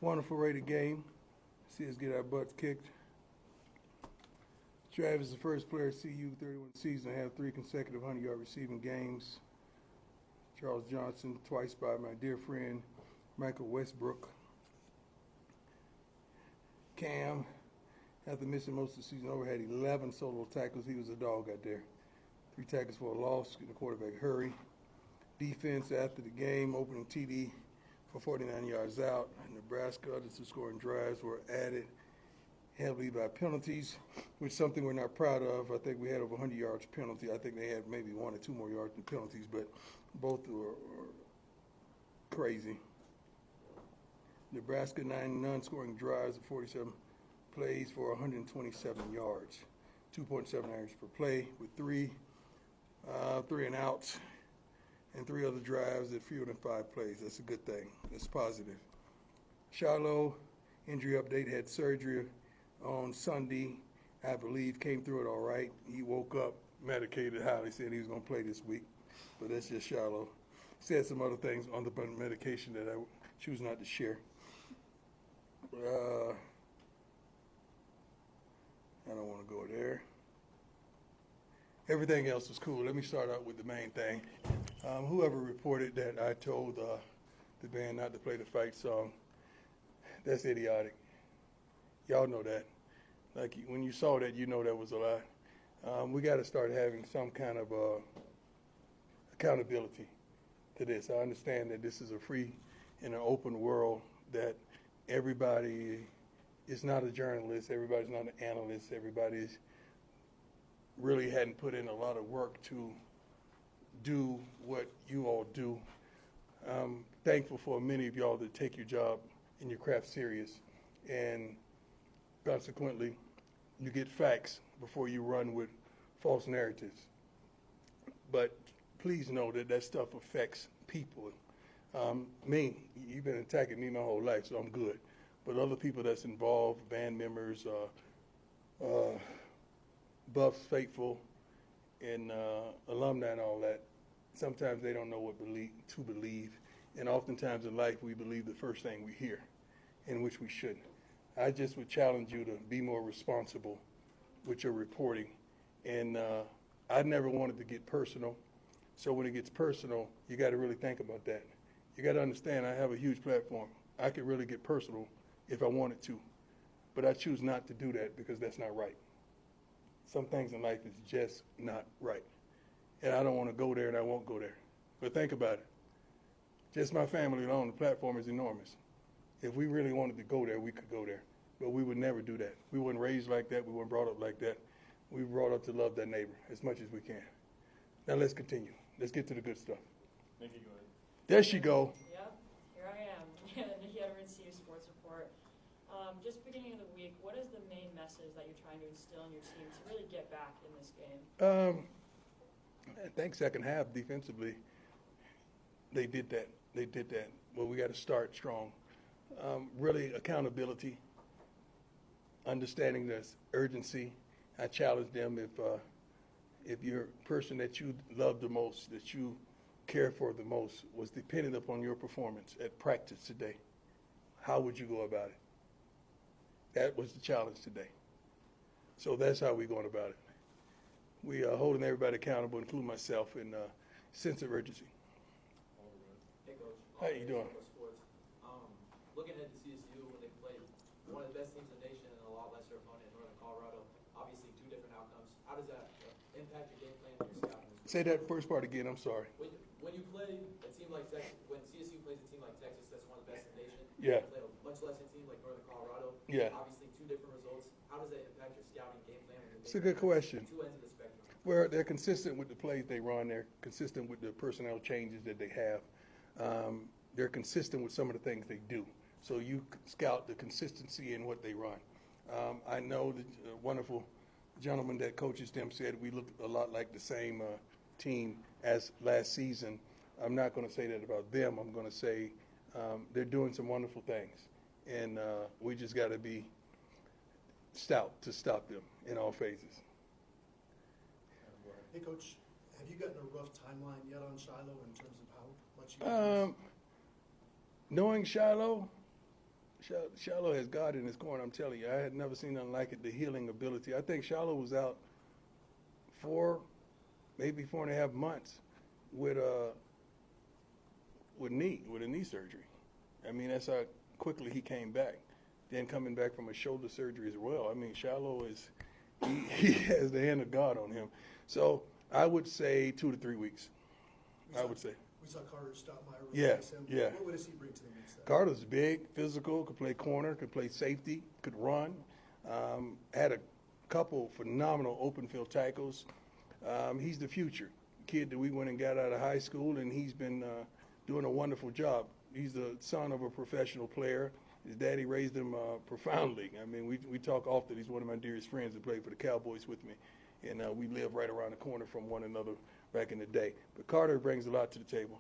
Wonderful rated game. See us get our butts kicked. Travis is the first player at CU 31 season to have 3 consecutive 100-yard receiving games. Charles Johnson, twice by my dear friend Michael Westbrook. Cam, after missing most of the season over, had 11 solo tackles. He was a dog out there. 3 tackles for a loss in the quarterback hurry. Defense after the game, opening TD for 49 yards out. Nebraska, others who scoring drives were added heavily by penalties, which is something we're not proud of. I think we had over 100 yards penalty. I think they had maybe 1 or 2 more yards in penalties, but both were crazy. Nebraska, 9 non-scoring drives of 47 plays for 127 yards, 2.7 average per play with 3 and outs, and 3 other drives at fewer than 5 plays. That's a good thing. That's positive. Shiloh, injury update, had surgery on Sunday. I believe came through it all right. He woke up medicated highly, said he was going to play this week, but that's just Shiloh. Said some other things on the medication that I choose not to share. I don't want to go there. Everything else was cool. Let me start out with the main thing. Whoever reported that I told the band not to play the fight song, that's idiotic. Y'all know that. Like, when you saw that, you know that was a lie. We got to start having some kind of accountability to this. I understand that this is a free and an open world, that everybody is not a journalist, everybody's not an analyst, everybody's really hadn't put in a lot of work to do what you all do. I'm thankful for many of y'all that take your job and your craft serious, and consequently, you get facts before you run with false narratives. But please know that that stuff affects people. Me, you've been attacking me my whole life, so I'm good. But other people that's involved, band members, Buffs, Faithful, and alumni and all that, sometimes they don't know what to believe. And oftentimes in life, we believe the first thing we hear, in which we shouldn't. I just would challenge you to be more responsible with your reporting. And I never wanted to get personal. So when it gets personal, you got to really think about that. You got to understand, I have a huge platform. I could really get personal if I wanted to. But I choose not to do that because that's not right. Some things in life is just not right. And I don't want to go there, and I won't go there. But think about it. Just my family alone, the platform is enormous. If we really wanted to go there, we could go there. But we would never do that. We weren't raised like that. We weren't brought up like that. We were brought up to love that neighbor as much as we can. Now let's continue. Let's get to the good stuff. Nikki, go ahead. There she go. Yep, here I am. Nikki Edwards, CSU Sports Report. Just beginning of the week, what is the main message that you're trying to instill in your team to really get back in this game? I think second half defensively, they did that. Well, we got to start strong. Really accountability, understanding this urgency. I challenge them, if your person that you love the most, that you care for the most, was dependent upon your performance at practice today, how would you go about it? That was the challenge today. So that's how we're going about it. We are holding everybody accountable, including myself, in sense of urgency. Hey, Coach. How you doing? Sports. Looking at the CSU when they played one of the best teams in the nation and a lot lesser opponent in Northern Colorado, obviously 2 different outcomes. How does that impact your game plan and your scouting? Say that first part again, I'm sorry. When you play a team like Texas, when CSU plays a team like Texas, that's one of the best in the nation. Yeah. You play a much lesser team like Northern Colorado. Yeah. Obviously 2 different results. How does that impact your scouting game plan? It's a good question. 2 ends of the spectrum. Well, they're consistent with the plays they run. They're consistent with the personnel changes that they have. They're consistent with some of the things they do. So you scout the consistency in what they run. I know the wonderful gentleman that coaches them said we look a lot like the same team as last season. I'm not going to say that about them. I'm going to say they're doing some wonderful things. And we just got to be stout to stop them in all phases. Hey, Coach, have you gotten a rough timeline yet on Shiloh in terms of how much you can use? Knowing Shiloh, Shallow has God in his corner, I'm telling you. I had never seen nothing like it, the healing ability. I think Shallow was out maybe 4.5 months with a knee surgery. I mean, that's how quickly he came back. Then coming back from a shoulder surgery as well. I mean, Shallow he has the hand of God on him. So I would say 2 to 3 weeks. We saw Carter Stoutmeyer. Yeah, him. yeah. What does he bring to the mix? Carter's big, physical, could play corner, could play safety, could run. Had a couple phenomenal open field tackles. He's the future kid that we went and got out of high school, and he's been doing a wonderful job. He's the son of a professional player. His daddy raised him profoundly. I mean, we talk often. He's one of my dearest friends that played for the Cowboys with me, and we live right around the corner from one another back in the day. But Carter brings a lot to the table.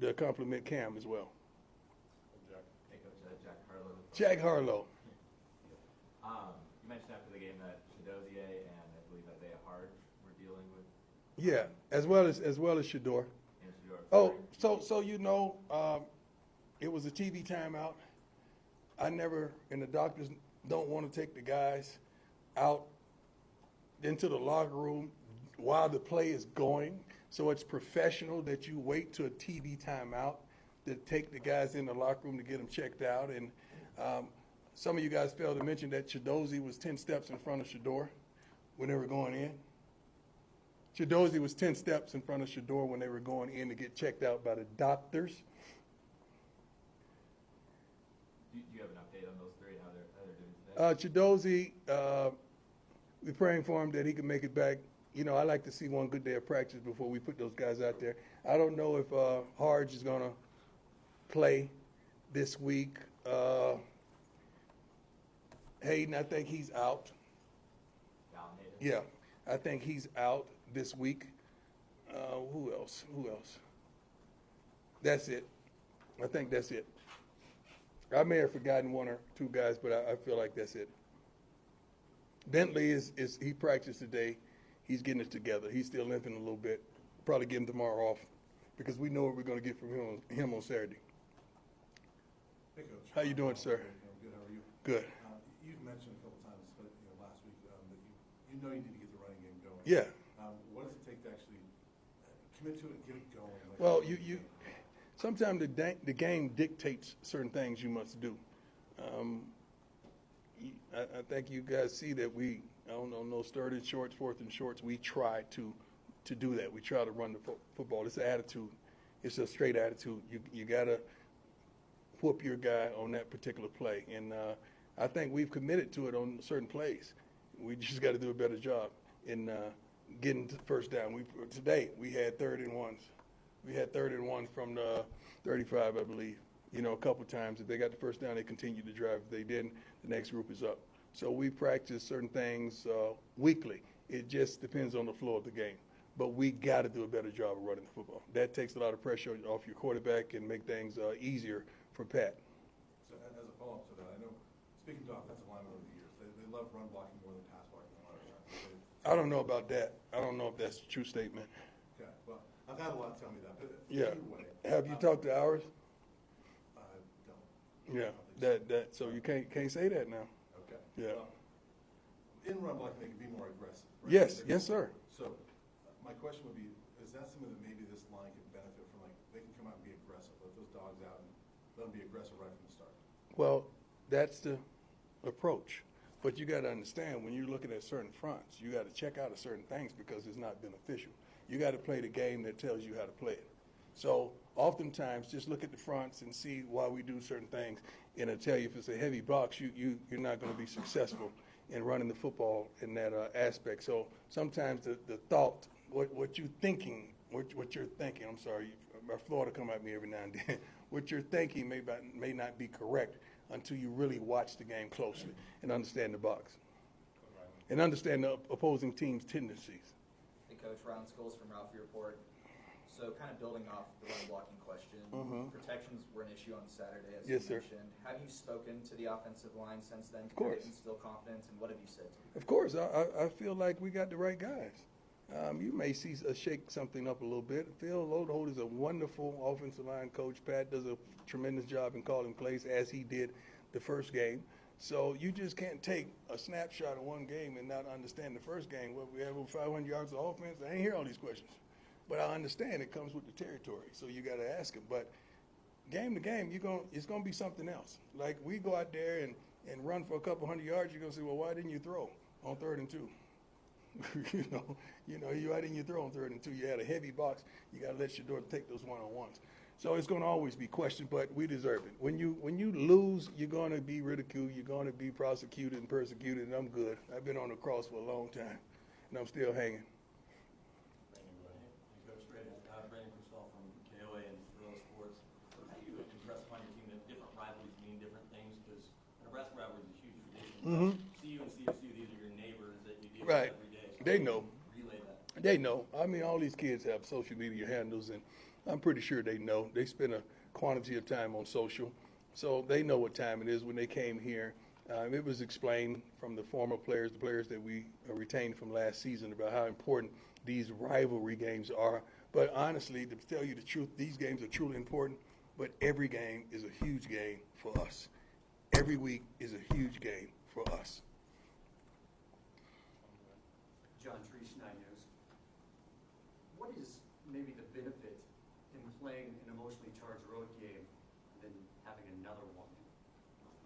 To compliment Cam as well. Hey, Coach, Jack Harlow. Jack Harlow. You mentioned after the game that Shadozier and I believe Isaiah Hard were dealing with. Yeah, as well as Shador. And Shador. Oh, so it was a TV timeout. And the doctors don't want to take the guys out into the locker room while the play is going. So it's professional that you wait to a TV timeout to take the guys in the locker room to get them checked out. And some of you guys failed to mention that Shadozi was 10 steps in front of Shador when they were going in. Shadozi was 10 steps in front of Shador when they were going in to get checked out by the doctors. Do you have an update on those three, how they're doing today? Shadozi, we're praying for him that he can make it back. You know, I like to see one good day of practice before we put those guys out there. I don't know if Harge is going to play this week. Hayden, I think he's out. Yeah, I think he's out this week. Who else? That's it. I think that's it. I may have forgotten one or two guys, but I feel like that's it. Bentley he practiced today. He's getting it together. He's still limping a little bit. Probably get him tomorrow off because we know what we're going to get from him on Saturday. Hey, Coach. How you doing, sir? I'm good. How are you? Good. You've mentioned a couple times, but last week that you know you need to get the running game going. Yeah. What does it take to actually commit to it and get it going? Well, you sometimes the game dictates certain things you must do. I think you guys see that on those third and shorts, fourth and shorts, we try to do that. We try to run the football. It's an attitude. It's a straight attitude. You got to whoop your guy on that particular play. And I think we've committed to it on certain plays. We just got to do a better job in getting to first down. Today we had third and ones. We had third and ones from the 35, I believe. You know, a couple times. If they got the first down, they continued to drive. If they didn't, the next group is up. So we practice certain things weekly. It just depends on the flow of the game. But we got to do a better job of running the football. That takes a lot of pressure off your quarterback and make things easier for Pat. So as a follow-up to that, I know, speaking to offensive linemen over the years, they love run blocking more than pass blocking a lot of times. I don't know about that. I don't know if that's a true statement. Okay, well, I've had a lot tell me that. But Yeah. either way, Have you talked to ours? I don't. Yeah. I don't think So you can't say that now. Okay. Yeah. Well, in run blocking, they can be more aggressive. Right? Yes, They can- yes, sir. So my question would be, is that something that maybe this line can benefit from? Like, they can come out and be aggressive, let those dogs out and let them be aggressive right from the start. Well, that's the approach. But you got to understand, when you're looking at certain fronts, you got to check out of certain things because it's not beneficial. You got to play the game that tells you how to play it. So oftentimes, just look at the fronts and see why we do certain things, and it'll tell you if it's a heavy box, you're not going to be successful in running the football in that aspect. So sometimes the thought, what you're thinking, I'm sorry, my Florida come at me every now and then. What you're thinking may not be correct until you really watch the game closely and understand the box and understand the opposing team's tendencies. Hey, Coach, Ron Scholes from Rivalry Report. So kind of building off the run blocking question, protections were an issue on Saturday, as Yes, you sir. mentioned. Have you spoken to the offensive line since then? Of course. To instill confidence, and what have you said to them? Of course, I feel like we got the right guys. You may see us shake something up a little bit. Phil Lodeholt is a wonderful offensive line coach. Pat does a tremendous job in calling plays, as he did the first game. So you just can't take a snapshot of one game and not understand the first game. Well, we have over 500 yards of offense. I ain't hear all these questions. But I understand it comes with the territory, so you got to ask them. But game to game, it's going to be something else. Like we go out there and run for a couple hundred yards, you're going to say, well, why didn't you throw on 3rd and 2? Why didn't you throw on 3rd and 2? You had a heavy box. You got to let Shador take those one-on-ones. So it's going to always be questioned, but we deserve it. When you lose, you're going to be ridiculed. You're going to be prosecuted and persecuted, and I'm good. I've been on the cross for a long time, and I'm still hanging. Coach Brandon Cristal from KOA and Guerrilla Sports. How do you impress upon your team that different rivalries mean different things? Because Nebraska rivalry is a huge tradition. Mm-hmm. CU and CSU, these are your neighbors that you deal Right. with every day. So They know. Relay that. They know. I mean, all these kids have social media handles, and I'm pretty sure they know. They spend a quantity of time on social, so they know what time it is when they came here. It was explained from the former players, the players that we retained from last season, about how important these rivalry games are. But honestly, to tell you the truth, these games are truly important, but every game is a huge game for us. Every week is a huge game for us. John Treese, 9 News. What is maybe the benefit in playing an emotionally charged road game than having another one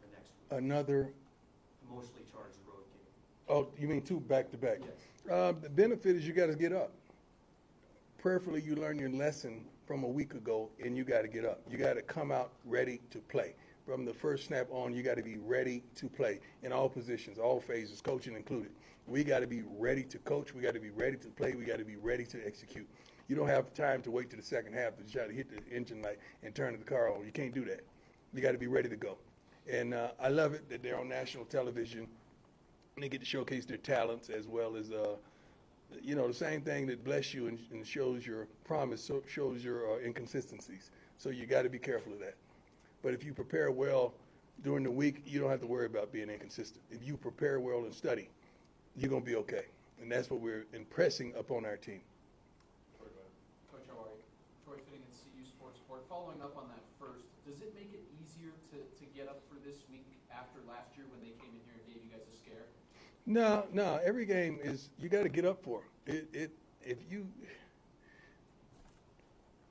the next week? Another, Emotionally charged road game. oh, you mean 2 back-to-back? Yes. The benefit is you got to get up. Prayerfully, you learn your lesson from a week ago, and you got to get up. You got to come out ready to play. From the first snap on, you got to be ready to play in all positions, all phases, coaching included. We got to be ready to coach. We got to be ready to play. We got to be ready to execute. You don't have time to wait to the second half to try to hit the engine light and turn the car on. You can't do that. You got to be ready to go. And I love it that they're on national television and they get to showcase their talents as well as, the same thing that bless you and shows your promise, shows your inconsistencies. So you got to be careful of that. But if you prepare well during the week, you don't have to worry about being inconsistent. If you prepare well and study, you're going to be okay. And that's what we're impressing upon our team. Coach, how are you? Troy Fitting in CU Sports Report. Following up on that first, does it make it easier to get up for this week after last year when they came in here and gave you guys a scare? No. Every game is you got to get up for.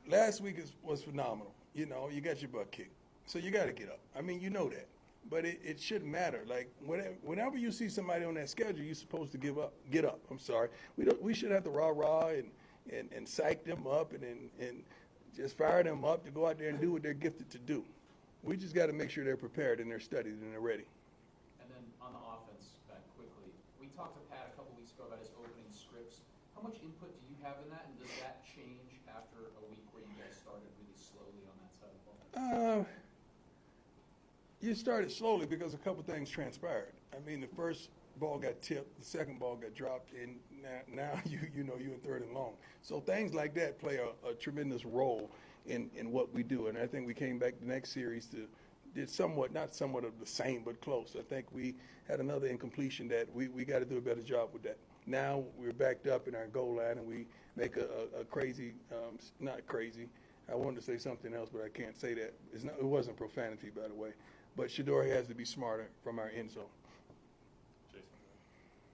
Last week was phenomenal. You got your butt kicked, so you got to get up. I mean, you know that, but it shouldn't matter. Like whenever you see somebody on that schedule, you're supposed to get up. I'm sorry, we should have to rah and psych them up and just fire them up to go out there and do what they're gifted to do. We just got to make sure they're prepared and they're studied and they're ready. And then on the offense, back quickly, we talked to Pat a couple weeks ago about his opening scripts. How much input do you have in that, and does that change after a week where you guys started really slowly on that side of the ball? You started slowly because a couple things transpired. I mean, the first ball got tipped, the second ball got dropped, and now you're in 3rd and long. So things like that play a tremendous role in what we do. And I think we came back the next series did not somewhat of the same, but close. I think we had another incompletion that we got to do a better job with that. Now we're backed up in our goal line, and we make a crazy, not crazy. I wanted to say something else, but I can't say that. It wasn't profanity, by the way. But Shador has to be smarter from our end zone. Jason.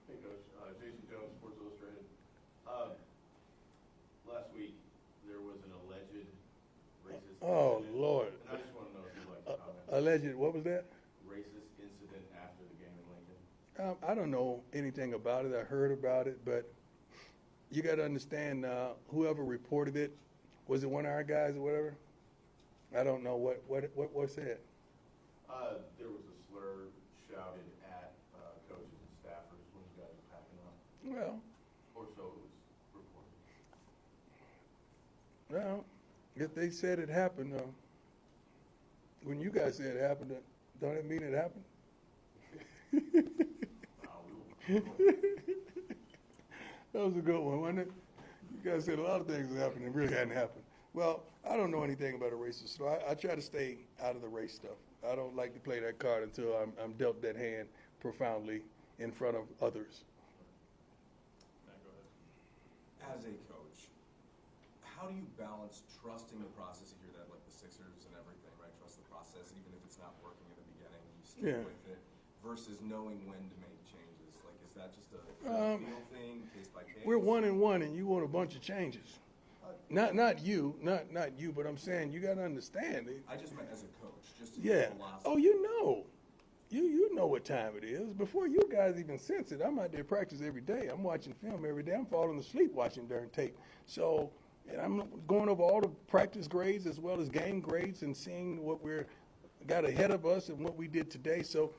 Hey, Coach. Jason Jones, Sports Illustrated. Last week, there was an alleged racist Oh, incident. Lord. And I just want to know if you'd like to comment. Alleged, what was that? Racist incident after the game in Lincoln. I don't know anything about it. I heard about it, but you got to understand, whoever reported it, was it one of our guys or whatever? I don't know what said. There was a slur shouted at coaches and staffers when you guys were packing up, Well, or so it was reported. if they said it happened, when you guys said it happened, don't it mean it happened? That was a good one, wasn't it? You guys said a lot of things that happened that really hadn't happened. Well, I don't know anything about a racist, so I try to stay out of the race stuff. I don't like to play that card until I'm dealt that hand profoundly in front of others. As a coach, how how do you balance trusting the process? You hear that like the Sixers and everything, right? Trust the process, even if it's not working in the beginning, you stick with it, versus knowing when to make changes. Like, is that just a feel thing, case by case? We're 1-1, and you want a bunch of changes. Not you, but I'm saying you got to understand it. I just meant as a coach, just Yeah. philosophy. Oh, you know. You know what time it is. Before you guys even sense it, I'm out there practice every day. I'm watching film every day. I'm falling asleep watching during tape. So, and I'm going over all the practice grades as well as game grades and seeing what we're got ahead of us and what we did today. So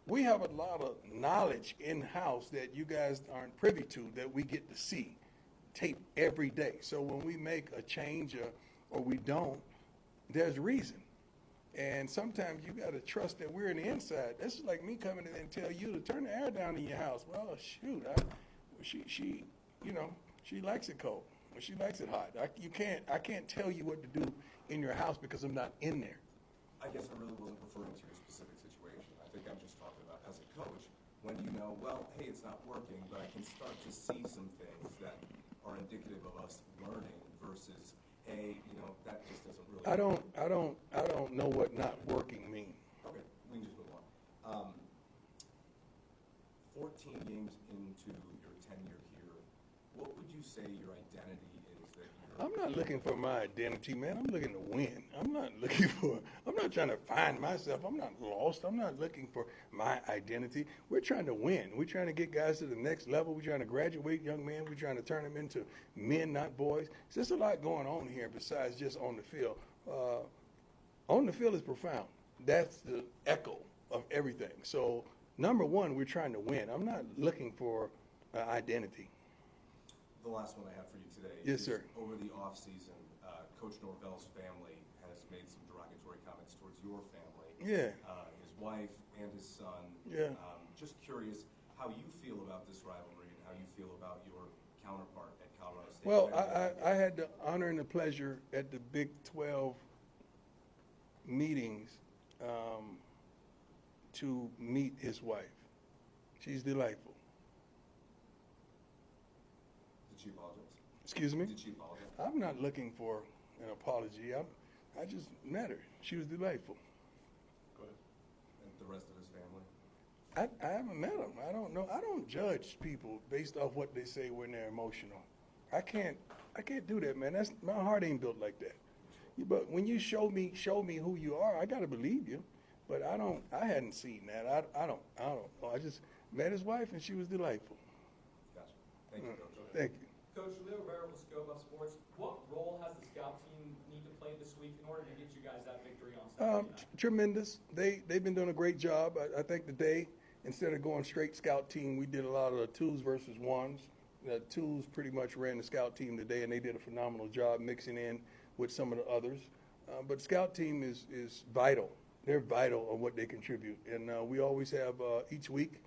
we have a lot of knowledge in-house that you guys aren't privy to that we get to see tape every day. So when we make a change or we don't, there's reason. And sometimes you got to trust that we're in the inside. This is like me coming in and tell you to turn the air down in your house. Well, shoot, she likes it cold. Or she likes it hot. I can't tell you what to do in your house because I'm not in there. I guess I really wasn't referring to your specific situation. I think I'm just talking about as a coach, when you know, well, hey, it's not working, but I can start to see some things that are indicative of us learning versus that just doesn't really. I don't know what not working means. Okay, we can just move on. 14 games into your tenure here, what would you say your identity is that you're? I'm not looking for my identity, man. I'm looking to win. I'm not trying to find myself. I'm not lost. I'm not looking for my identity. We're trying to win. We're trying to get guys to the next level. We're trying to graduate young men. We're trying to turn them into men, not boys. There's a lot going on here besides just on the field. On the field is profound. That's the echo of everything. So, number one, we're trying to win. I'm not looking for identity. The last one I have for you today Yes, is sir. over the offseason, Coach Norvell's family has made some derogatory comments towards your family. Yeah. His wife and his son. Yeah. Just curious how you feel about this rivalry and how you feel about your counterpart at Colorado State. Well, I had the honor and the pleasure at the Big 12 meetings to meet his wife. She's delightful. Did she apologize? Excuse me? Did she apologize? I'm not looking for an apology. I just met her. She was delightful. Go ahead. And the rest of his family? I haven't met them. I don't know. I don't judge people based off what they say when they're emotional. I can't do that, man. My heart ain't built like that. But when you show me who you are, I gotta believe you. But I hadn't seen that. I don't know. I just met his wife and she was delightful. Gotcha. Thank you, Coach. Thank you. Coach Leo Rivera with Scoba Sports, what role has the scout team need to play this week in order to get you guys that victory on Saturday night? Tremendous. They've been doing a great job. I think today, instead of going straight scout team, we did a lot of the twos versus ones. The twos pretty much ran the scout team today, and they did a phenomenal job mixing in with some of the others. But scout team is vital. They're vital of what they contribute. And we always have, each week,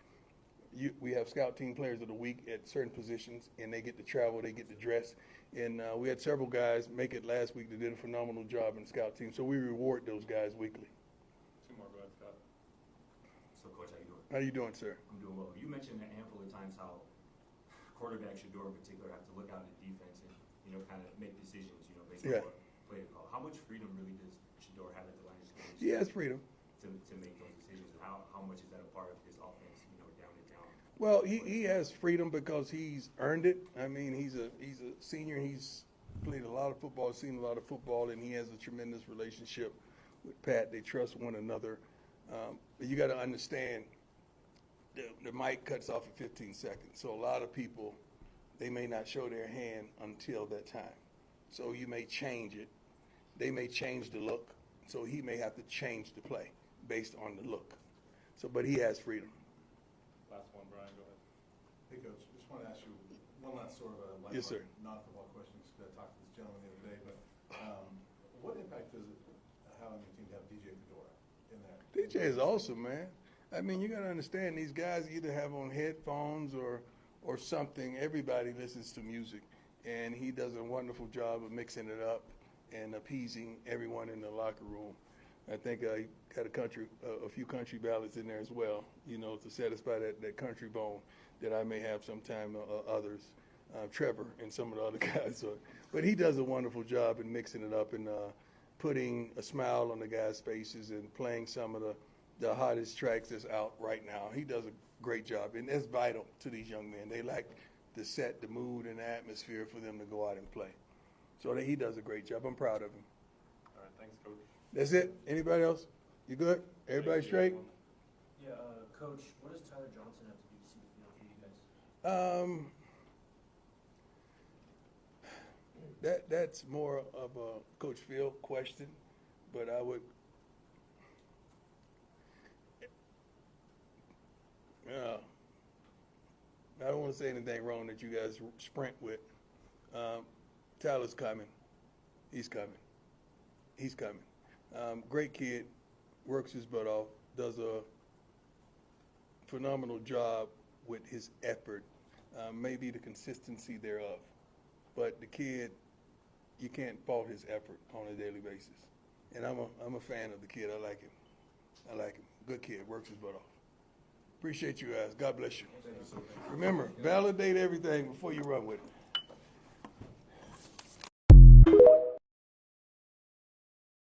we have scout team players of the week at certain positions, and they get to travel, they get to dress. And we had several guys make it last week that did a phenomenal job in the scout team. So we reward those guys weekly. Two more, go ahead, Scott. So, Coach, how you doing? How you doing, sir? I'm doing well. You mentioned a handful of times how quarterbacks, Shador in particular, have to look out at the defense and, kind of make decisions, based on what play to call. How much freedom really does Shador have at the line of scrimmage? He has freedom. To make those decisions. How much is that a part of his offense, down and down? Well, he has freedom because he's earned it. I mean, he's a senior. He's played a lot of football, seen a lot of football, and he has a tremendous relationship with Pat. They trust one another. But you got to understand, the mic cuts off at 15 seconds. So a lot of people, they may not show their hand until that time. So you may change it. They may change the look. So he may have to change the play based on the look. So, but he has freedom. Last one, Brian, go ahead. Hey, Coach, just want to ask you one last sort of a Yes, sir. non-football question. I talked to this gentleman the other day, but what impact does it have on your team to have DJ Fedora in there? DJ is awesome, man. I mean, you got to understand, these guys either have on headphones or something. Everybody listens to music, and he does a wonderful job of mixing it up and appeasing everyone in the locker room. I think I got a few country ballads in there as well, to satisfy that country bone that I may have sometime others. Trevor and some of the other guys. So, but he does a wonderful job in mixing it up and putting a smile on the guys' faces and playing some of the hottest tracks that's out right now. He does a great job, and that's vital to these young men. They like to set the mood and the atmosphere for them to go out and play. So he does a great job. I'm proud of him. All right, thanks, Coach. That's it? Anybody else? You good? Everybody straight? Yeah, Coach, what does Tyler Johnson have to do to see the field for you guys? That's more of a Coach Phil question, but I would. I don't want to say anything wrong that you guys sprint with. Tyler's coming. He's coming. He's coming. Great kid, works his butt off, does a phenomenal job with his effort, maybe the consistency thereof. But the kid, you can't fault his effort on a daily basis. And I'm a fan of the kid. I like him. I like him. Good kid, works his butt off. Appreciate you guys. God bless you. Remember, validate everything before you run with it.